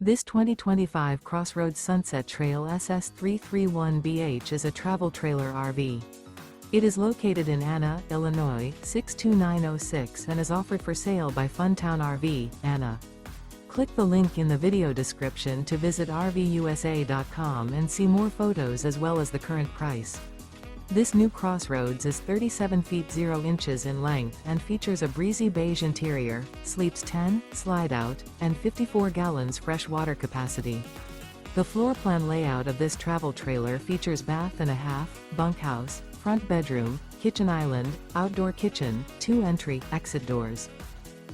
This 2025 CrossRoads Sunset Trail SS331BH is a travel trailer RV. It is located in Anna, Illinois, 62906 and is offered for sale by Funtown RV, Anna. Click the link in the video description to visit RVUSA.com and see more photos as well as the current price. This new CrossRoads is 37 feet 0 inches in length and features a breezy beige interior, sleeps 10, slide-out, and 54 gallons fresh water capacity. The floor plan layout of this travel trailer features bath and a half, bunkhouse, front bedroom, kitchen island, outdoor kitchen, 2 entry/exit doors.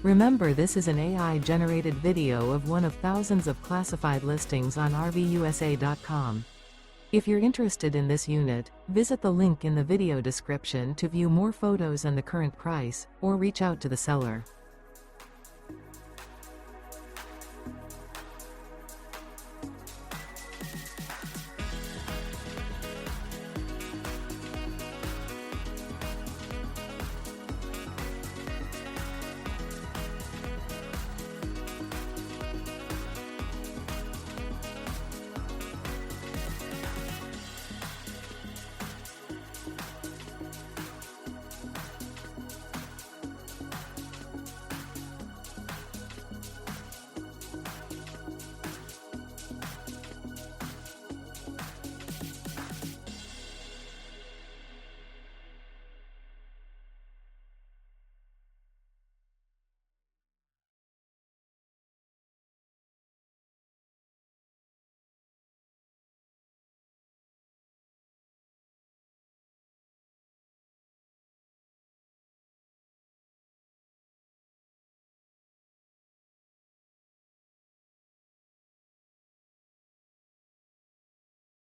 Remember, this is an AI-generated video of one of thousands of classified listings on RVUSA.com. If you're interested in this unit, visit the link in the video description to view more photos and the current price, or reach out to the seller.